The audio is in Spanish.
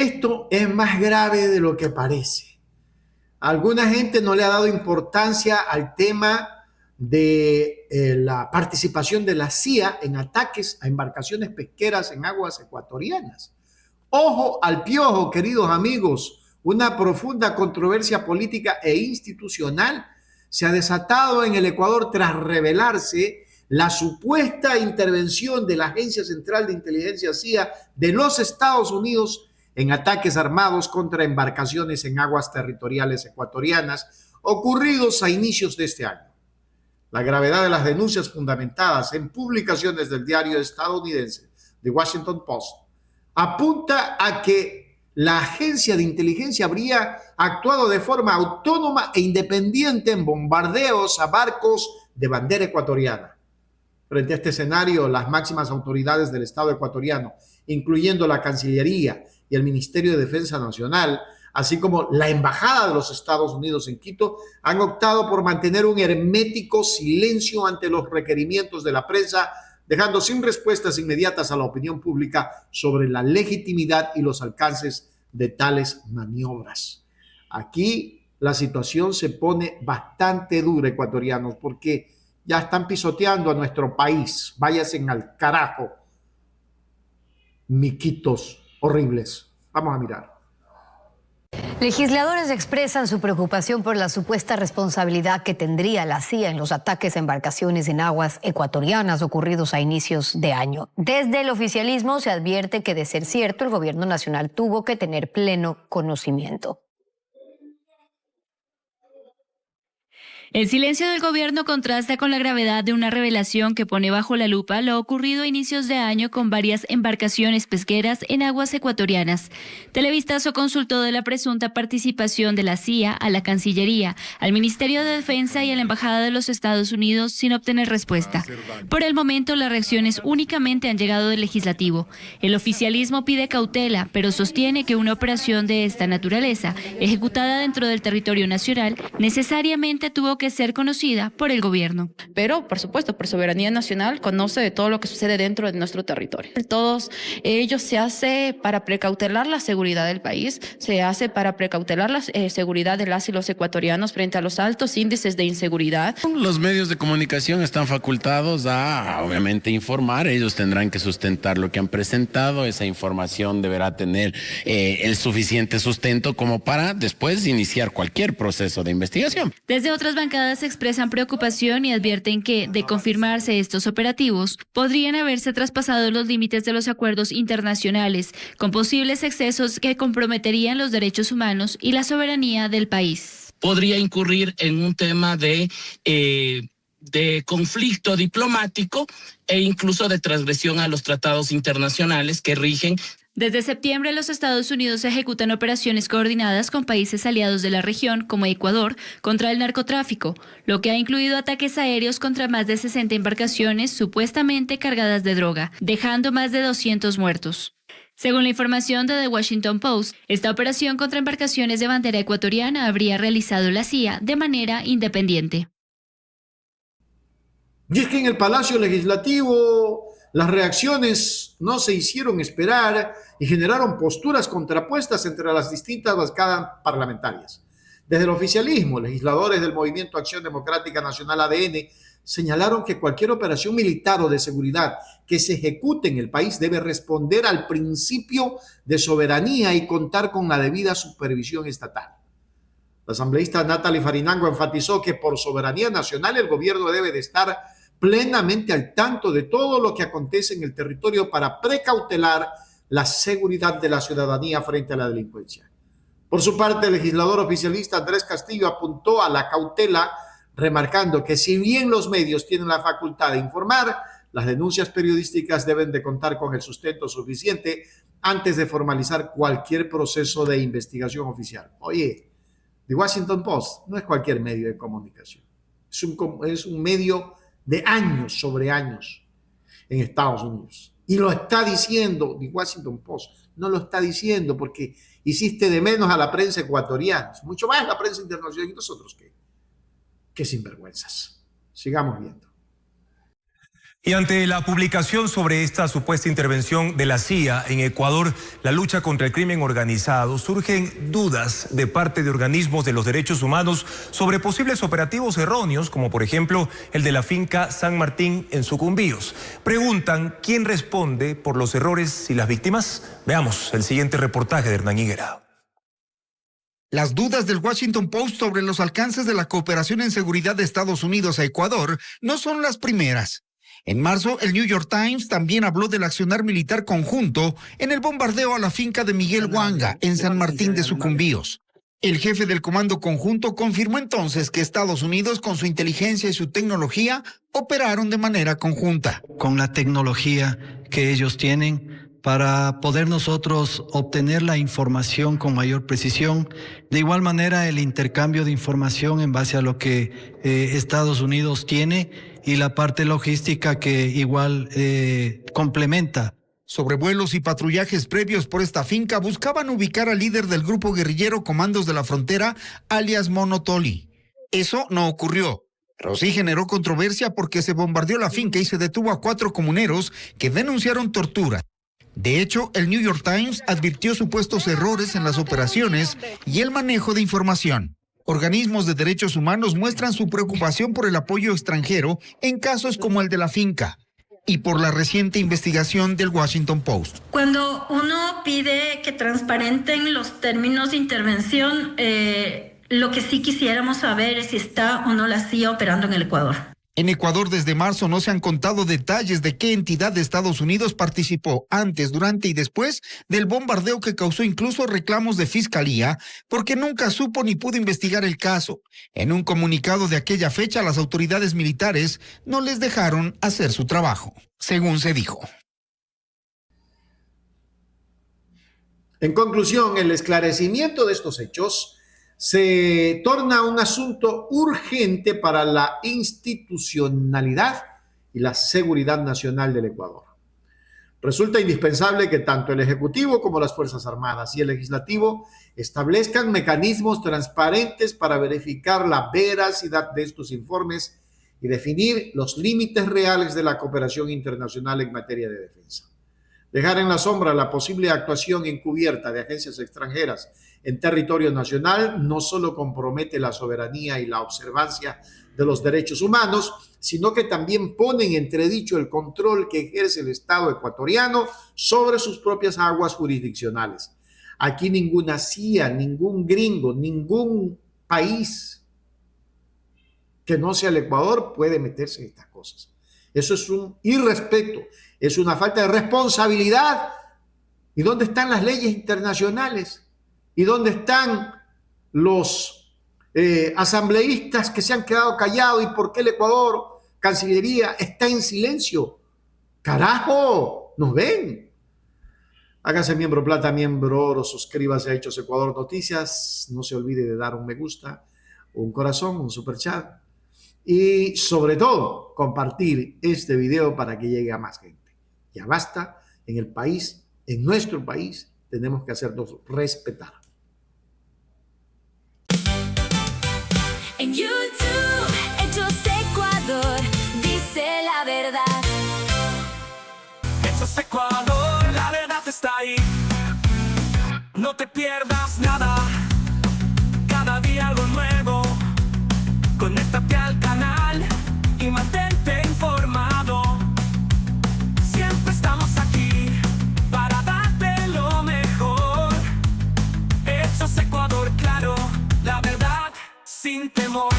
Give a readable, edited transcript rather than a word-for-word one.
Esto es más grave de lo que parece. Alguna gente no le ha dado importancia al tema de la participación de la CIA en ataques a embarcaciones pesqueras en aguas ecuatorianas. Ojo al piojo, queridos amigos. Una profunda controversia política e institucional se ha desatado en el Ecuador tras revelarse la supuesta intervención de la Agencia Central de Inteligencia CIA de los Estados Unidos en ataques armados contra embarcaciones en aguas territoriales ecuatorianas ocurridos a inicios de este año. La gravedad de las denuncias fundamentadas en publicaciones del diario estadounidense The Washington Post apunta a que la agencia de inteligencia habría actuado de forma autónoma e independiente en bombardeos a barcos de bandera ecuatoriana. Frente a este escenario, las máximas autoridades del Estado ecuatoriano, incluyendo la Cancillería y el Ministerio de Defensa Nacional, así como la Embajada de los Estados Unidos en Quito, han optado por mantener un hermético silencio ante los requerimientos de la prensa, dejando sin respuestas inmediatas a la opinión pública sobre la legitimidad y los alcances de tales maniobras. Aquí la situación se pone bastante dura, ecuatorianos, porque ya están pisoteando a nuestro país. Váyanse al carajo, miquitos horribles. Vamos a mirar. Legisladores expresan su preocupación por la supuesta responsabilidad que tendría la CIA en los ataques a embarcaciones en aguas ecuatorianas ocurridos a inicios de año. Desde el oficialismo se advierte que, de ser cierto, el gobierno nacional tuvo que tener pleno conocimiento. El silencio del gobierno contrasta con la gravedad de una revelación que pone bajo la lupa lo ocurrido a inicios de año con varias embarcaciones pesqueras en aguas ecuatorianas. Televistazo consultó de la presunta participación de la CIA a la Cancillería, al Ministerio de Defensa y a la Embajada de los Estados Unidos sin obtener respuesta. Por el momento, las reacciones únicamente han llegado del legislativo. El oficialismo pide cautela, pero sostiene que una operación de esta naturaleza, ejecutada dentro del territorio nacional, necesariamente tuvo que ser conocida por el gobierno. Pero, por supuesto, por soberanía nacional, conoce de todo lo que sucede dentro de nuestro territorio. Todos ellos se hace para precautelar la seguridad del país, se hace para precautelar la seguridad de las y los ecuatorianos frente a los altos índices de inseguridad. Los medios de comunicación están facultados a, obviamente, informar. Ellos tendrán que sustentar lo que han presentado. Esa información deberá tener el suficiente sustento como para después iniciar cualquier proceso de investigación. Desde otras bancadas expresan preocupación y advierten que, de confirmarse estos operativos, podrían haberse traspasado los límites de los acuerdos internacionales, con posibles excesos que comprometerían los derechos humanos y la soberanía del país. Podría incurrir en un tema de conflicto diplomático e incluso de transgresión a los tratados internacionales que rigen. Desde septiembre, los Estados Unidos ejecutan operaciones coordinadas con países aliados de la región, como Ecuador, contra el narcotráfico, lo que ha incluido ataques aéreos contra más de 60 embarcaciones supuestamente cargadas de droga, dejando más de 200 muertos. Según la información de The Washington Post, esta operación contra embarcaciones de bandera ecuatoriana habría realizado la CIA de manera independiente. Y es que en el Palacio Legislativo las reacciones no se hicieron esperar y generaron posturas contrapuestas entre las distintas bancadas parlamentarias. Desde el oficialismo, legisladores del Movimiento Acción Democrática Nacional ADN señalaron que cualquier operación militar o de seguridad que se ejecute en el país debe responder al principio de soberanía y contar con la debida supervisión estatal. La asambleísta Natalie Farinango enfatizó que por soberanía nacional el gobierno debe de estar plenamente al tanto de todo lo que acontece en el territorio para precautelar la seguridad de la ciudadanía frente a la delincuencia. Por su parte, el legislador oficialista Andrés Castillo apuntó a la cautela, remarcando que si bien los medios tienen la facultad de informar, las denuncias periodísticas deben de contar con el sustento suficiente antes de formalizar cualquier proceso de investigación oficial. Oye, The Washington Post no es cualquier medio de comunicación, es un medio de años sobre años en Estados Unidos. Y lo está diciendo The Washington Post. No lo está diciendo porque hiciste de menos a la prensa ecuatoriana, mucho más la prensa internacional. ¿Y nosotros qué? Qué sinvergüenzas. Sigamos viendo. Y ante la publicación sobre esta supuesta intervención de la CIA en Ecuador, la lucha contra el crimen organizado, surgen dudas de parte de organismos de los derechos humanos sobre posibles operativos erróneos, como por ejemplo el de la finca San Martín en Sucumbíos. Preguntan quién responde por los errores y las víctimas. Veamos el siguiente reportaje de Hernán Higuera. Las dudas del Washington Post sobre los alcances de la cooperación en seguridad de Estados Unidos a Ecuador no son las primeras. En marzo, el New York Times también habló del accionar militar conjunto en el bombardeo a la finca de Miguel Huanga, en San Martín de Sucumbíos. El jefe del Comando Conjunto confirmó entonces que Estados Unidos, con su inteligencia y su tecnología, operaron de manera conjunta. Con la tecnología que ellos tienen para poder nosotros obtener la información con mayor precisión. De igual manera, el intercambio de información en base a lo que Estados Unidos tiene y la parte logística que igual complementa. Sobrevuelos y patrullajes previos por esta finca buscaban ubicar al líder del grupo guerrillero Comandos de la Frontera, alias Mono Toli. Eso no ocurrió, pero sí generó controversia porque se bombardeó la finca y se detuvo a 4 comuneros que denunciaron tortura. De hecho, el New York Times advirtió supuestos errores en las operaciones y el manejo de información. Organismos de derechos humanos muestran su preocupación por el apoyo extranjero en casos como el de la finca y por la reciente investigación del Washington Post. Cuando uno pide que transparenten los términos de intervención, lo que sí quisiéramos saber es si está o no la CIA operando en el Ecuador. En Ecuador desde marzo no se han contado detalles de qué entidad de Estados Unidos participó antes, durante y después del bombardeo que causó incluso reclamos de fiscalía porque nunca supo ni pudo investigar el caso. En un comunicado de aquella fecha, las autoridades militares no les dejaron hacer su trabajo, según se dijo. En conclusión, el esclarecimiento de estos hechos se torna un asunto urgente para la institucionalidad y la seguridad nacional del Ecuador. Resulta indispensable que tanto el Ejecutivo como las Fuerzas Armadas y el Legislativo establezcan mecanismos transparentes para verificar la veracidad de estos informes y definir los límites reales de la cooperación internacional en materia de defensa. Dejar en la sombra la posible actuación encubierta de agencias extranjeras en territorio nacional no solo compromete la soberanía y la observancia de los derechos humanos, sino que también pone en entredicho el control que ejerce el Estado ecuatoriano sobre sus propias aguas jurisdiccionales. Aquí ninguna CIA, ningún gringo, ningún país que no sea el Ecuador puede meterse en estas cosas. Eso es un irrespeto, es una falta de responsabilidad. ¿Y dónde están las leyes internacionales? ¿Y dónde están los asambleístas que se han quedado callados? ¿Y por qué el Ecuador, Cancillería, está en silencio? ¡Carajo! ¿Nos ven? Hágase miembro plata, miembro oro, suscríbase a Hechos Ecuador Noticias. No se olvide de dar un me gusta, un corazón, un superchat. Y sobre todo, compartir este video para que llegue a más gente. Ya basta, en el país, en nuestro país, tenemos que hacernos respetar. En YouTube, Hechos Ecuador, dice la verdad. Hechos Ecuador, la verdad está ahí. No te pierdas nada, cada día algo nuevo. Conéctate al canal y mantente informado. Siempre estamos aquí para darte lo mejor. Hechos Ecuador, claro, la verdad sin temor.